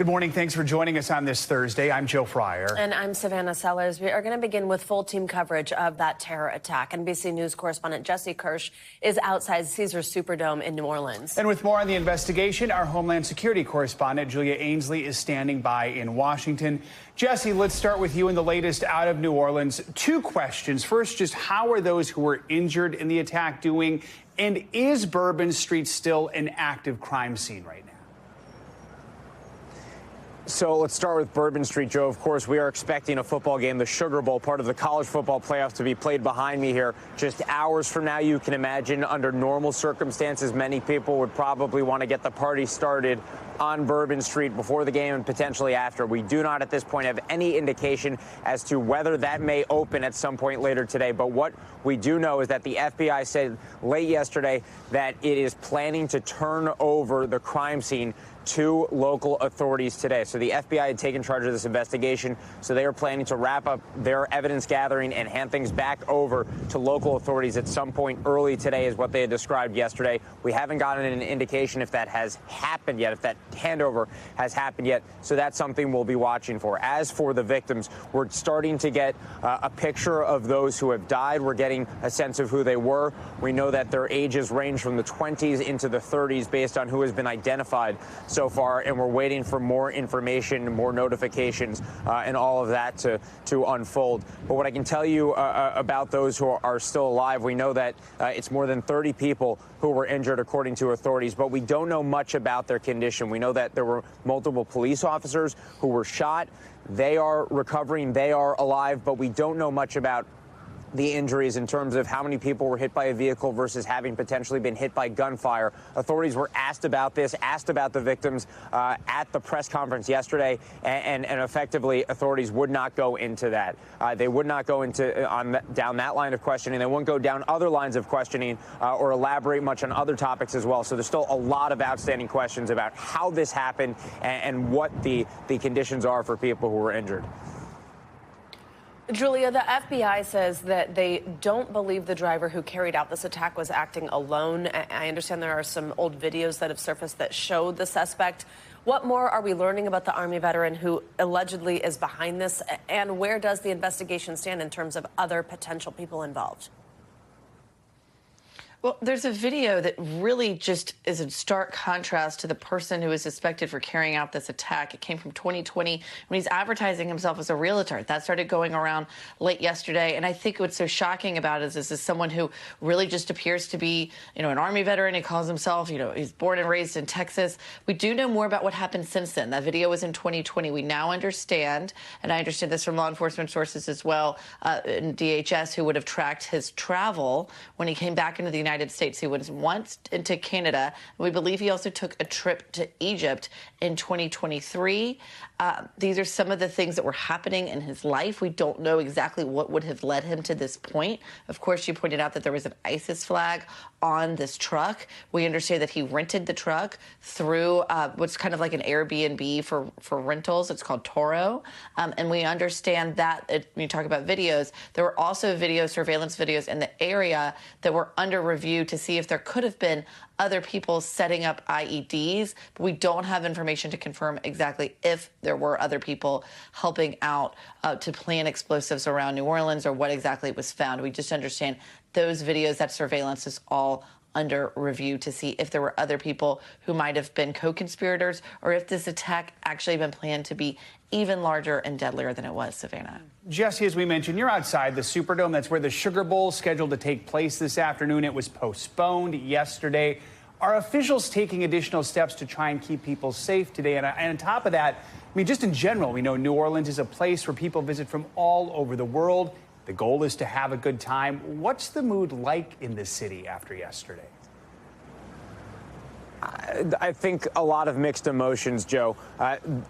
Good morning. Thanks for joining us on this Thursday. I'm Joe Fryer. And I'm Savannah Sellers. We are going to begin with full team coverage of that terror attack. NBC News correspondent Jesse Kirsch is outside Caesars Superdome in New Orleans. And with more on the investigation, our Homeland Security correspondent Julia Ainsley is standing by in Washington. Jesse, let's start with you in the latest out of New Orleans. Two questions. First, just how are those who were injured in the attack doing? And is Bourbon Street still an active crime scene right now? So let's start with Bourbon Street, Joe. Of course, we are expecting a football game, the Sugar Bowl, part of the college football playoff, to be played behind me here just hours from now. You can imagine under normal circumstances, many people would probably want to get the party started on Bourbon Street before the game and potentially after. We do not at this point have any indication as to whether that may open at some point later today. But what we do know is that the FBI said late yesterday that it is planning to turn over the crime scene to local authorities today. So the FBI had taken charge of this investigation, so they are planning to wrap up their evidence gathering and hand things back over to local authorities at some point early today is what they had described yesterday. We haven't gotten an indication if that has happened yet, if that handover has happened yet, so that's something we'll be watching for. As for the victims, we're starting to get a picture of those who have died. We're getting a sense of who they were. We know that their ages range from the 20s into the 30s based on who has been identified so far, and we're waiting for more information, more notifications, and all of that to unfold. But what I can tell you about those who are still alive, we know that it's more than 30 people who were injured, according to authorities, but we don't know much about their condition. We know that there were multiple police officers who were shot. They are recovering, they are alive, but we don't know much about the injuries in terms of how many people were hit by a vehicle versus having potentially been hit by gunfire. Authorities were asked about this, asked about the victims at the press conference yesterday, and effectively authorities would not go into that. They would not go into down that line of questioning. They wouldn't go down other lines of questioning or elaborate much on other topics as well. So there's still a lot of outstanding questions about how this happened and what the conditions are for people who were injured. Julia, the FBI says that they don't believe the driver who carried out this attack was acting alone. I understand there are some old videos that have surfaced that show the suspect. What more are we learning about the Army veteran who allegedly is behind this? And where does the investigation stand in terms of other potential people involved? Well, there's a video that really just is in stark contrast to the person who is suspected for carrying out this attack. It came from 2020 when he's advertising himself as a realtor. That started going around late yesterday. And I think what's so shocking about it is this is someone who really just appears to be, an Army veteran. He calls himself, he's born and raised in Texas. We do know more about what happened since then. That video was in 2020. We now understand, and I understand this from law enforcement sources as well, in DHS, who would have tracked his travel when he came back into the United States. He was once into Canada. We believe he also took a trip to Egypt in 2023. These are some of the things that were happening in his life. We don't know exactly what would have led him to this point. Of course, you pointed out that there was an ISIS flag on this truck. We understand that he rented the truck through what's kind of like an Airbnb for rentals. It's called Toro. And we understand that when you talk about videos, there were also surveillance videos in the area that were under review to see if there could have been other people setting up IEDs, but we don't have information to confirm exactly if there were other people helping out to plan explosives around New Orleans or what exactly was found. We just understand those videos, that surveillance is all under review to see if there were other people who might have been co-conspirators or if this attack actually been planned to be even larger and deadlier than it was, Savannah. Jesse, as we mentioned, you're outside the Superdome. That's where the Sugar Bowl is scheduled to take place this afternoon. It was postponed yesterday. Are officials taking additional steps to try and keep people safe today? And on top of that, just in general, we know New Orleans is a place where people visit from all over the world. The goal is to have a good time. What's the mood like in this city after yesterday? I think a lot of mixed emotions, Joe.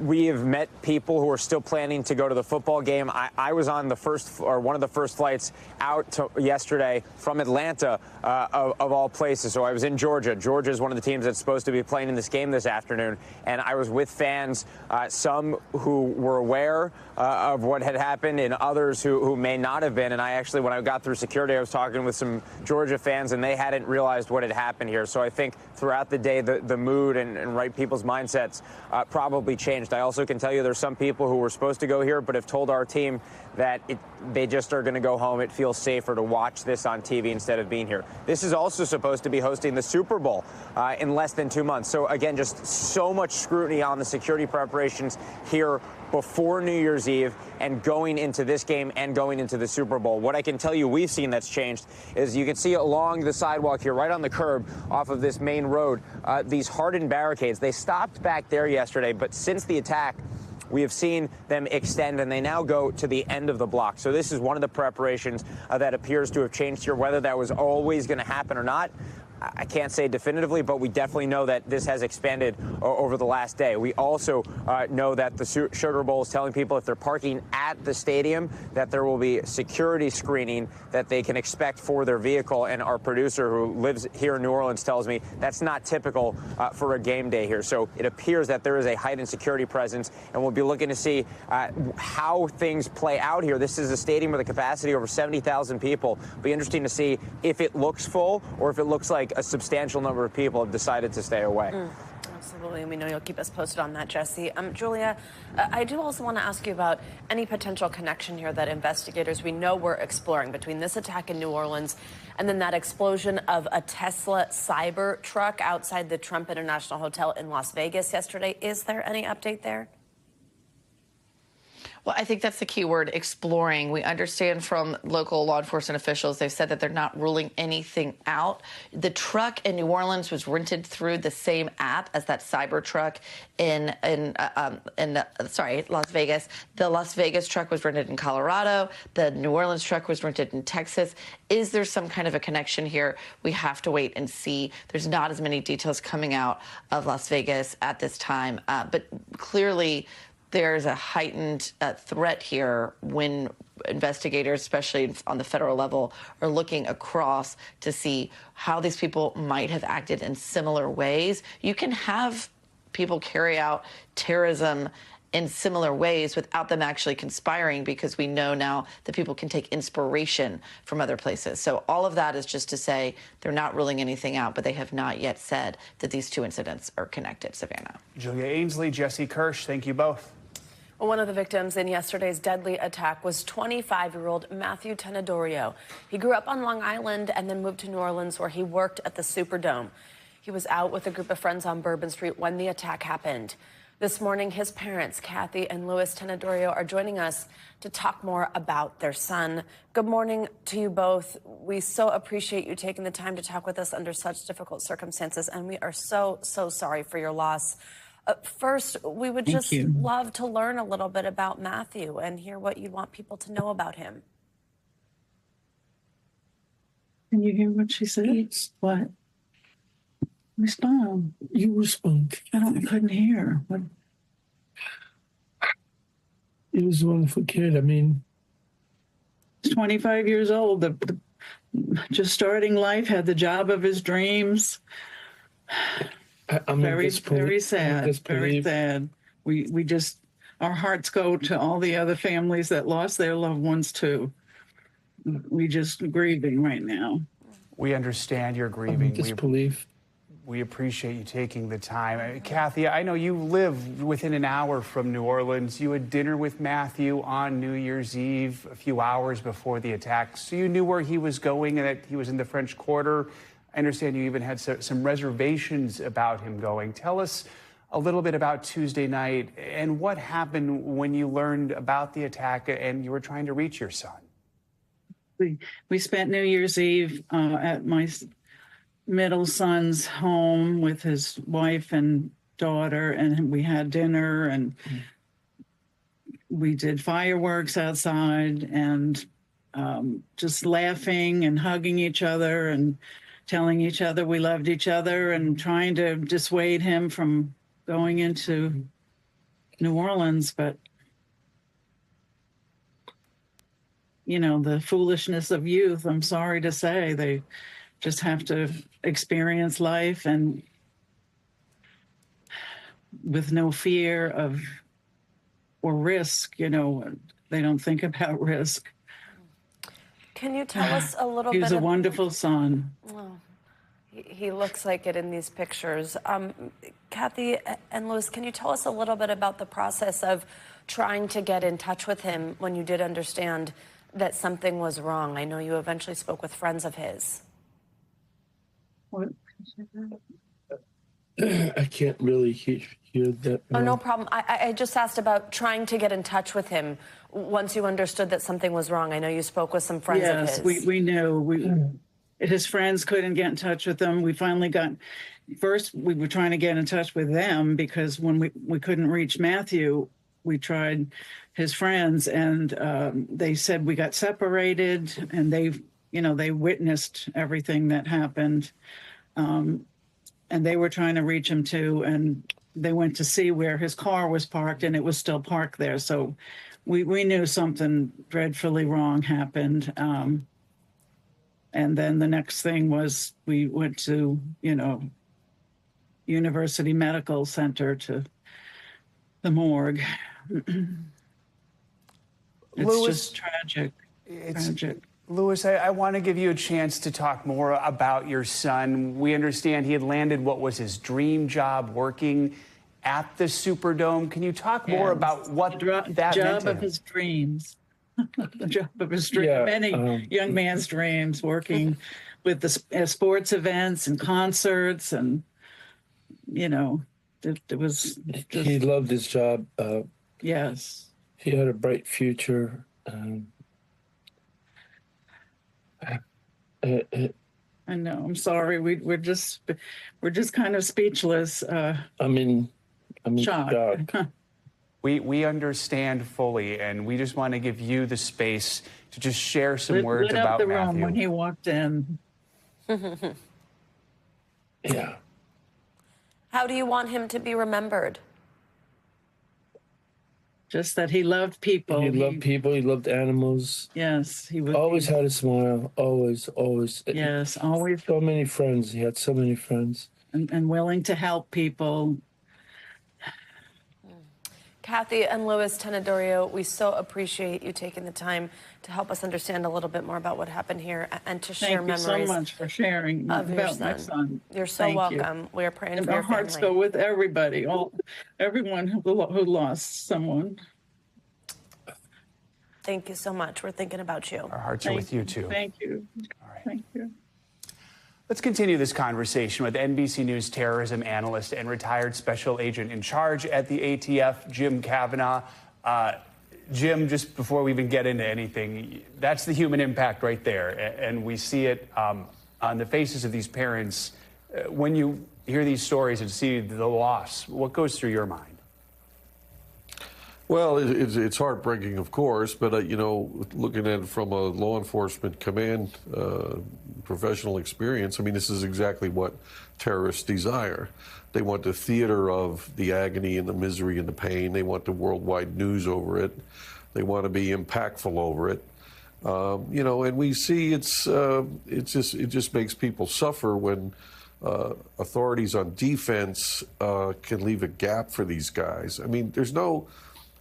We have met people who are still planning to go to the football game. I was on one of the first flights out yesterday from Atlanta, of all places. So I was in Georgia. Georgia is one of the teams that's supposed to be playing in this game this afternoon. And I was with fans, some who were aware of what had happened and others who may not have been. And I actually, when I got through security, I was talking with some Georgia fans and they hadn't realized what had happened here. So I think throughout the day, day, the mood and right people's mindsets probably changed. I also can tell you there's some people who were supposed to go here but have told our team that they just are going to go home. It feels safer to watch this on TV instead of being here. This is also supposed to be hosting the Super Bowl in less than 2 months. So again, just so much scrutiny on the security preparations here before New Year's Eve and going into this game and going into the Super Bowl. What I can tell you we've seen that's changed is you can see along the sidewalk here, right on the curb off of this main road, these hardened barricades. They stopped back there yesterday, but since the attack, we have seen them extend, and they now go to the end of the block. So this is one of the preparations that appears to have changed here. Whether that was always going to happen or not, I can't say definitively, but we definitely know that this has expanded over the last day. We also know that the Sugar Bowl is telling people if they're parking at the stadium that there will be security screening that they can expect for their vehicle. And our producer who lives here in New Orleans tells me that's not typical for a game day here. So it appears that there is a heightened security presence, and we'll be looking to see how things play out here. This is a stadium with a capacity over 70,000 people. It'll be interesting to see if it looks full or if it looks like a substantial number of people have decided to stay away. Absolutely, and we know you'll keep us posted on that, Jesse. Julia, I do also want to ask you about any potential connection here that investigators we know were exploring between this attack in New Orleans and then that explosion of a Tesla cyber truck outside the Trump International Hotel in Las Vegas yesterday. Is there any update there? Well, I think that's the key word, exploring. We understand from local law enforcement officials, they've said that they're not ruling anything out. The truck in New Orleans was rented through the same app as that cyber truck in Las Vegas. The Las Vegas truck was rented in Colorado. The New Orleans truck was rented in Texas. Is there some kind of a connection here? We have to wait and see. There's not as many details coming out of Las Vegas at this time, but clearly there's a heightened threat here when investigators, especially on the federal level, are looking across to see how these people might have acted in similar ways. You can have people carry out terrorism in similar ways without them actually conspiring, because we know now that people can take inspiration from other places. So all of that is just to say they're not ruling anything out, but they have not yet said that these two incidents are connected. Savannah. Julia Ainsley, Jesse Kirsch, thank you both. Well, one of the victims in yesterday's deadly attack was 25-year-old Matthew Tenedorio. He grew up on Long Island and then moved to New Orleans, where he worked at the Superdome. He was out with a group of friends on Bourbon Street when the attack happened. This morning, his parents, Kathy and Louis Tenedorio, are joining us to talk more about their son. Good morning to you both. We so appreciate you taking the time to talk with us under such difficult circumstances, and we are so sorry for your loss. First, we would just love to learn a little bit about Matthew and hear what you want people to know about him. Can you hear what she said? What? Respond. You respond. I couldn't hear. What? He was a wonderful kid. I mean, He's 25 years old. Just starting life, had the job of his dreams. I'm Very sad. Very sad. We just, our hearts go to all the other families that lost their loved ones too. We just grieving right now. We understand your grieving. Disbelief. We appreciate you taking the time. Kathy, I know you live within an hour from New Orleans. You had dinner with Matthew on New Year's Eve a few hours before the attack. So you knew where he was going and that he was in the French Quarter. I understand you even had some reservations about him going. Tell us a little bit about Tuesday night and what happened when you learned about the attack and you were trying to reach your son. We spent New Year's Eve at my middle son's home with his wife and daughter, and we had dinner and we did fireworks outside and just laughing and hugging each other and telling each other we loved each other and trying to dissuade him from going into New Orleans. But, you know, the foolishness of youth, I'm sorry to say, they just have to experience life and with no fear of or risk, you know, they don't think about risk. Can you tell us a little bit? He was a wonderful son. Oh, He looks like it in these pictures. Kathy and Louis, can you tell us a little bit about the process of trying to get in touch with him when you did understand that something was wrong? I know you eventually spoke with friends of his. What? I can't really hear that. Oh, no problem. I just asked about trying to get in touch with him once you understood that something was wrong. I know you spoke with some friends of his. Yes, we knew. His friends couldn't get in touch with him. We finally first we were trying to get in touch with them because when we couldn't reach Matthew, we tried his friends, and they said we got separated, and they witnessed everything that happened. And they were trying to reach him too, and they went to see where his car was parked, and it was still parked there. So we knew something dreadfully wrong happened. And then the next thing was we went to, University Medical Center, to the morgue. It's just tragic. Tragic. Louis, I want to give you a chance to talk more about your son. We understand he had landed what was his dream job, working at the Superdome. Can you talk more about what that meant to him? The job of his dreams. The job of his dreams. Yeah, many young man's dreams, working with the sports events and concerts, and it was just, he loved his job. yes. He had a bright future. I know. I'm sorry. We're just kind of speechless. I'm in Shock. shock. We understand fully, and we just want to give you the space to just share some words lit up about the room Matthew. when he walked in. Yeah. How do you want him to be remembered? Just that he loved people. He loved people. He loved animals. Yes, he would. Always had a smile. Always. Yes, always. So many friends. He had so many friends. And willing to help people. Kathy and Louis Tenedorio, we so appreciate you taking the time to help us understand a little bit more about what happened here and to share Thank you memories so much for sharing of your about my son. You're so Thank you. welcome. We are praying And for our your hearts family. go with everybody, everyone who lost someone. Thank you so much. We're thinking about you. Our hearts are with you, too. Thank you. All right. Thank you. Let's continue this conversation with NBC News terrorism analyst and retired special agent in charge at the ATF, Jim Kavanaugh. Jim, just before we even get into anything, that's the human impact right there. And we see it on the faces of these parents. When you hear these stories and see the loss, what goes through your mind? Well, it's heartbreaking, of course, but, looking at it from a law enforcement command professional experience, I mean, this is exactly what terrorists desire. They want the theater of the agony and the misery and the pain. They want the worldwide news over it. They want to be impactful over it. And we see it just makes people suffer when authorities on defense can leave a gap for these guys. I mean, there's no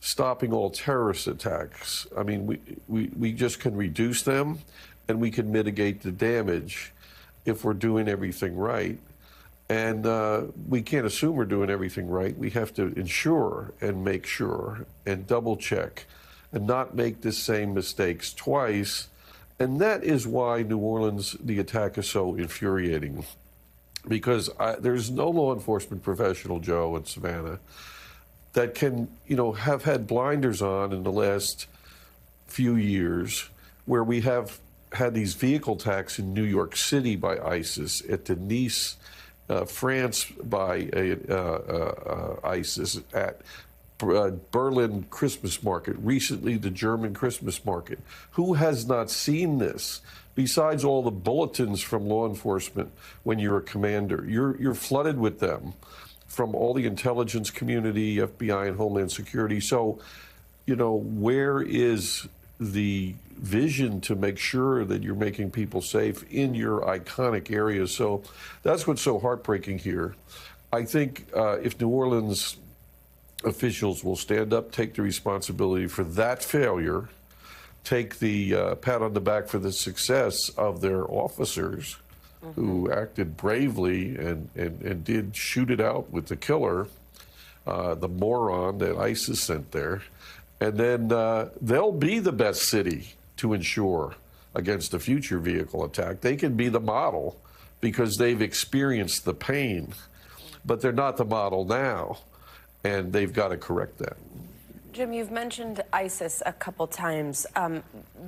stopping all terrorist attacks. I mean, we just can reduce them, and we can mitigate the damage if we're doing everything right. And we can't assume we're doing everything right. We have to ensure and make sure and double check and not make the same mistakes twice. And that is why New Orleans, the attack is so infuriating, because there's no law enforcement professional, Joe, in Savannah, that can, have had blinders on in the last few years, where we have had these vehicle attacks in New York City by ISIS, at Nice, France by ISIS, at Berlin Christmas market, recently the German Christmas market. Who has not seen this? Besides all the bulletins from law enforcement when you're a commander, you're flooded with them from all the intelligence community, FBI and Homeland Security. So, where is the vision to make sure that you're making people safe in your iconic areas? So that's what's so heartbreaking here. I think if New Orleans officials will stand up, take the responsibility for that failure, take the pat on the back for the success of their officers, who acted bravely and did shoot it out with the killer, the moron that ISIS sent there. And then they'll be the best city to ensure against a future vehicle attack. They can be the model because they've experienced the pain, but they're not the model now, and they've got to correct that. Jim, you've mentioned ISIS a couple times.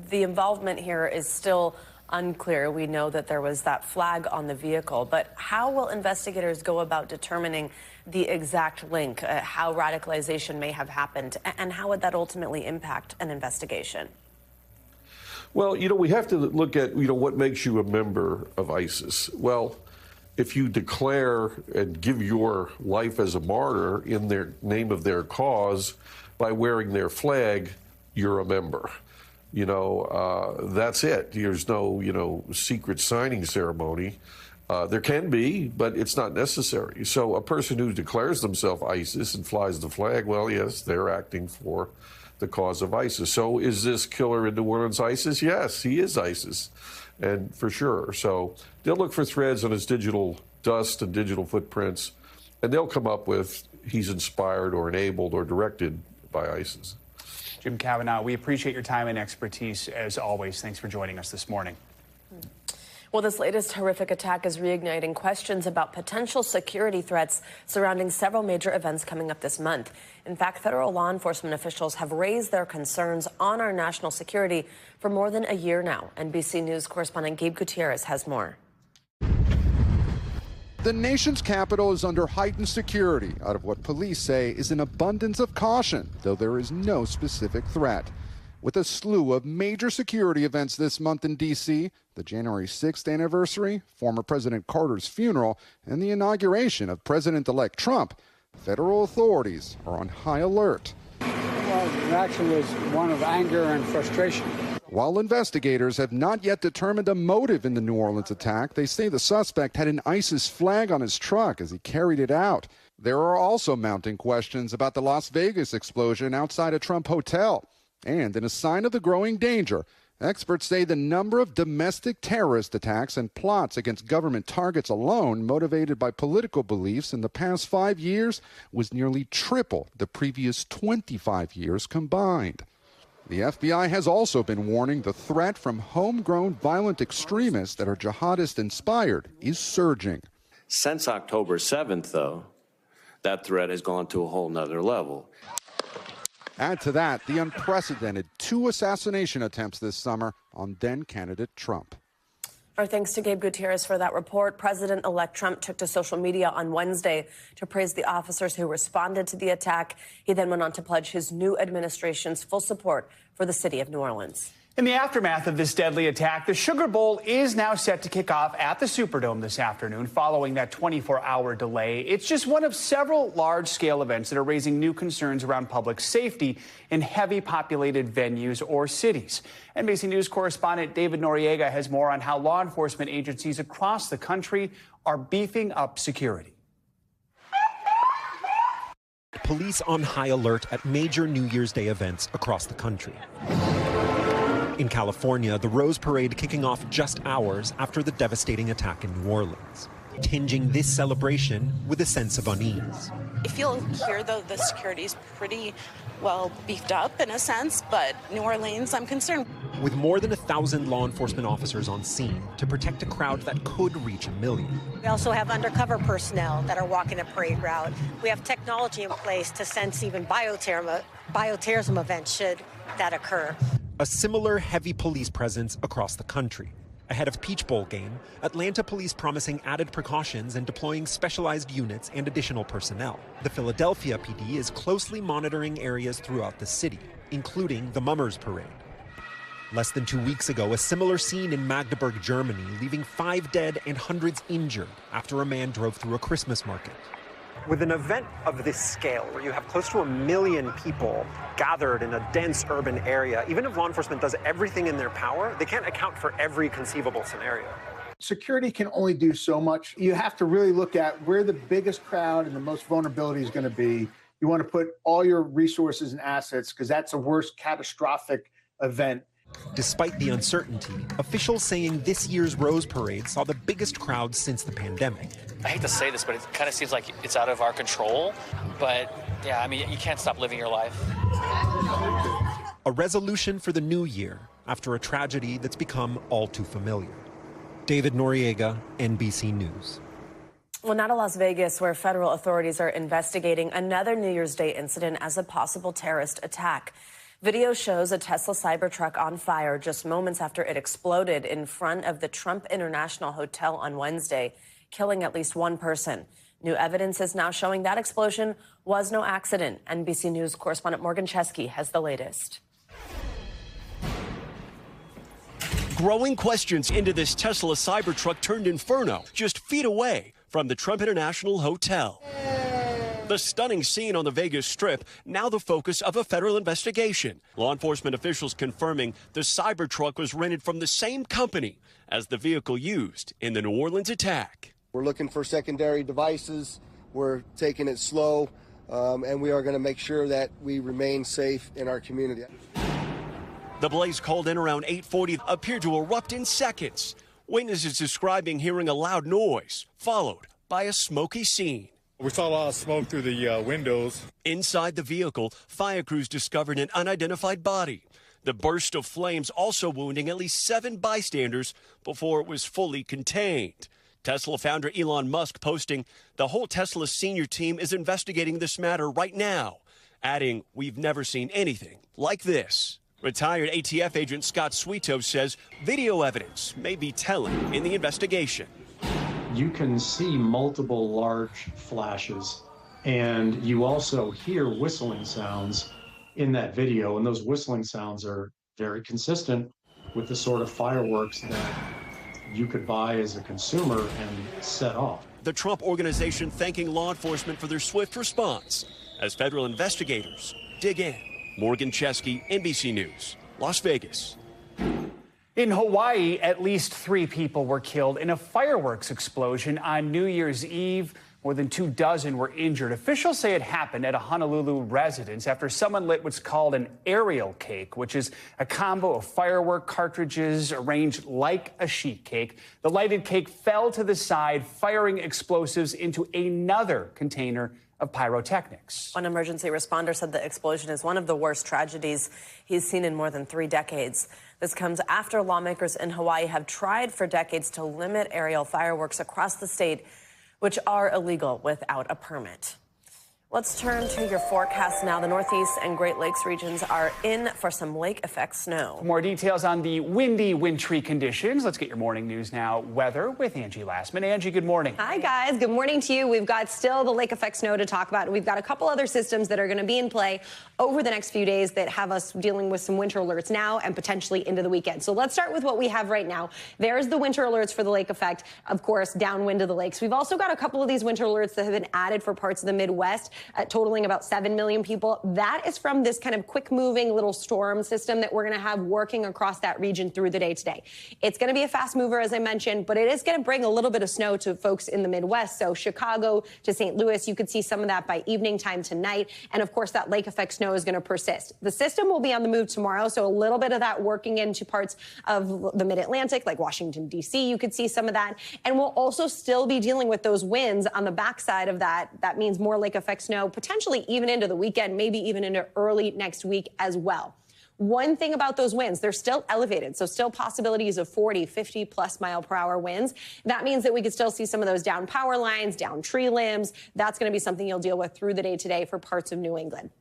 The involvement here is still unclear. We know that there was that flag on the vehicle, but how will investigators go about determining the exact link, how radicalization may have happened, and how would that ultimately impact an investigation? Well, we have to look at, what makes you a member of ISIS. Well, if you declare and give your life as a martyr in their name of their cause by wearing their flag, you're a member. That's it. There's no, secret signing ceremony. There can be, but it's not necessary. So a person who declares themselves ISIS and flies the flag, well, yes, they're acting for the cause of ISIS. So is this killer in New Orleans ISIS? Yes, he is ISIS, and for sure. So they'll look for threads on his digital dust and digital footprints, and they'll come up with he's inspired or enabled or directed by ISIS. Jim Kavanaugh, we appreciate your time and expertise as always. Thanks for joining us this morning. Well, this latest horrific attack is reigniting questions about potential security threats surrounding several major events coming up this month. In fact, federal law enforcement officials have raised their concerns on our national security for more than a year now. NBC News correspondent Gabe Gutierrez has more. The nation's capital is under heightened security out of what police say is an abundance of caution, though there is no specific threat. With a slew of major security events this month in D.C., the January 6th anniversary, former President Carter's funeral, and the inauguration of President-elect Trump, federal authorities are on high alert. Well, the reaction was one of anger and frustration. While investigators have not yet determined a motive in the New Orleans attack, they say the suspect had an ISIS flag on his truck as he carried it out. There are also mounting questions about the Las Vegas explosion outside a Trump hotel. And in a sign of the growing danger, experts say the number of domestic terrorist attacks and plots against government targets alone, motivated by political beliefs in the past 5 years, was nearly triple the previous 25 years combined. The FBI has also been warning the threat from homegrown violent extremists that are jihadist-inspired is surging. Since October 7th, though, that threat has gone to a whole nother level. Add to that the unprecedented 2 assassination attempts this summer on then-candidate Trump. Our thanks to Gabe Gutierrez for that report. President-elect Trump took to social media on Wednesday to praise the officers who responded to the attack. He then went on to pledge his new administration's full support for the city of New Orleans. In the aftermath of this deadly attack, the Sugar Bowl is now set to kick off at the Superdome this afternoon following that 24-hour delay. It's just one of several large-scale events that are raising new concerns around public safety in heavy populated venues or cities. NBC News correspondent David Noriega has more on how law enforcement agencies across the country are beefing up security. Police on high alert at major New Year's Day events across the country. In California, the Rose Parade kicking off just hours after the devastating attack in New Orleans, tinging this celebration with a sense of unease. I feel here, though, the security is pretty well beefed up in a sense, but New Orleans, I'm concerned. With more than 1,000 law enforcement officers on scene to protect a crowd that could reach 1 million. We also have undercover personnel that are walking the parade route. We have technology in place to sense even bioterrorism events should that occur. A similar heavy police presence across the country. Ahead of Peach Bowl game, Atlanta police promising added precautions and deploying specialized units and additional personnel. The Philadelphia PD is closely monitoring areas throughout the city, including the Mummers Parade. Less than 2 weeks ago, a similar scene in Magdeburg, Germany, leaving 5 dead and hundreds injured after a man drove through a Christmas market. With an event of this scale, where you have close to 1 million people gathered in a dense urban area, even if law enforcement does everything in their power, they can't account for every conceivable scenario. Security can only do so much. You have to really look at where the biggest crowd and the most vulnerability is going to be. You want to put all your resources and assets because that's a worst catastrophic event. Despite the uncertainty, officials saying this year's Rose Parade saw the biggest crowd since the pandemic. I hate to say this, but it kind of seems like it's out of our control. But yeah, I mean, you can't stop living your life. A resolution for the new year after a tragedy that's become all too familiar. David Noriega, NBC News. Well, now to Las Vegas, where federal authorities are investigating another New Year's Day incident as a possible terrorist attack. Video shows a Tesla Cybertruck on fire just moments after it exploded in front of the Trump International Hotel on Wednesday, killing at least one person. New evidence is now showing that explosion was no accident. NBC News correspondent Morgan Chesky has the latest. Growing questions into this Tesla Cybertruck turned inferno just feet away from the Trump International Hotel. The stunning scene on the Vegas Strip, now the focus of a federal investigation. Law enforcement officials confirming the Cybertruck was rented from the same company as the vehicle used in the New Orleans attack. We're looking for secondary devices. We're taking it slow, and we are going to make sure that we remain safe in our community. The blaze, called in around 8:40, appeared to erupt in seconds. Witnesses describing hearing a loud noise, followed by a smoky scene. We saw a lot of smoke through the windows. Inside the vehicle, fire crews discovered an unidentified body. The burst of flames also wounding at least 7 bystanders before it was fully contained. Tesla founder Elon Musk posting, "The whole Tesla senior team is investigating this matter right now," adding, "We've never seen anything like this." Retired ATF agent Scott Sweeto says video evidence may be telling in the investigation. You can see multiple large flashes, and you also hear whistling sounds in that video, and those whistling sounds are very consistent with the sort of fireworks that you could buy as a consumer and set off. The Trump Organization thanking law enforcement for their swift response as federal investigators dig in. Morgan Chesky, NBC News, Las Vegas. In Hawaii, at least 3 people were killed in a fireworks explosion on New Year's Eve. More than 24 were injured. Officials say it happened at a Honolulu residence after someone lit what's called an aerial cake, which is a combo of firework cartridges arranged like a sheet cake. The lighted cake fell to the side, firing explosives into another container of pyrotechnics. One emergency responder said the explosion is one of the worst tragedies he's seen in more than 3 decades. This comes after lawmakers in Hawaii have tried for decades to limit aerial fireworks across the state, which are illegal without a permit. Let's turn to your forecast now. The Northeast and Great Lakes regions are in for some lake effect snow. For more details on the windy, wintry conditions, let's get your morning news now. Weather with Angie Lastman. Angie, good morning. Hi, guys. Good morning to you. We've got still the lake effect snow to talk about. And we've got a couple other systems that are going to be in play over the next few days that have us dealing with some winter alerts now and potentially into the weekend. So let's start with what we have right now. There's the winter alerts for the lake effect, of course, downwind of the lakes. We've also got a couple of these winter alerts that have been added for parts of the Midwest, totaling about 7 million people. That is from this kind of quick-moving little storm system that we're going to have working across that region through the day today. It's going to be a fast mover, as I mentioned, but it is going to bring a little bit of snow to folks in the Midwest. So Chicago to St. Louis, you could see some of that by evening time tonight. And of course, that lake effect snow is going to persist. The system will be on the move tomorrow, so a little bit of that working into parts of the mid-Atlantic, like Washington, D.C. You could see some of that. And we'll also still be dealing with those winds on the backside of that. That means more lake effect snow, potentially even into the weekend, maybe even into early next week as well. One thing about those winds, they're still elevated, so still possibilities of 40, 50 plus mile per hour winds. That means that we could still see some of those down power lines, down tree limbs. That's going to be something you'll deal with through the day today for parts of New England.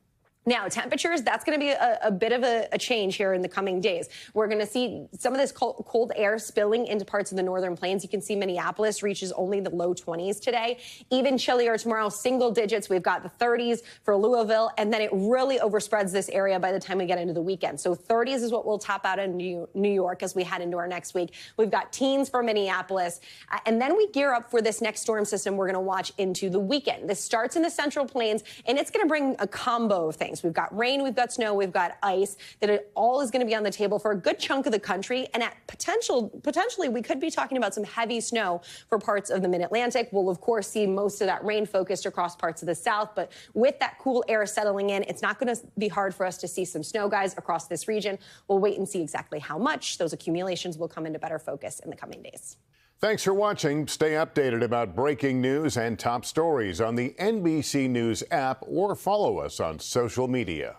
Now, temperatures, that's going to be a bit of a change here in the coming days. We're going to see some of this cold air spilling into parts of the northern plains. You can see Minneapolis reaches only the low 20s today. Even chillier tomorrow, single digits. We've got the 30s for Louisville, and then it really overspreads this area by the time we get into the weekend. So 30s is what we'll top out in New York as we head into our next week. We've got teens for Minneapolis, and then we gear up for this next storm system we're going to watch into the weekend. This starts in the central plains, and it's going to bring a combo of things. things. We've got rain, we've got snow, we've got ice, that it all is going to be on the table for a good chunk of the country. And at potentially, we could be talking about some heavy snow for parts of the mid-Atlantic. We'll, of course, see most of that rain focused across parts of the south. But with that cool air settling in, it's not going to be hard for us to see some snow, guys, across this region. We'll wait and see exactly how much. Those accumulations will come into better focus in the coming days. Thanks for watching. Stay updated about breaking news and top stories on the NBC News app or follow us on social media.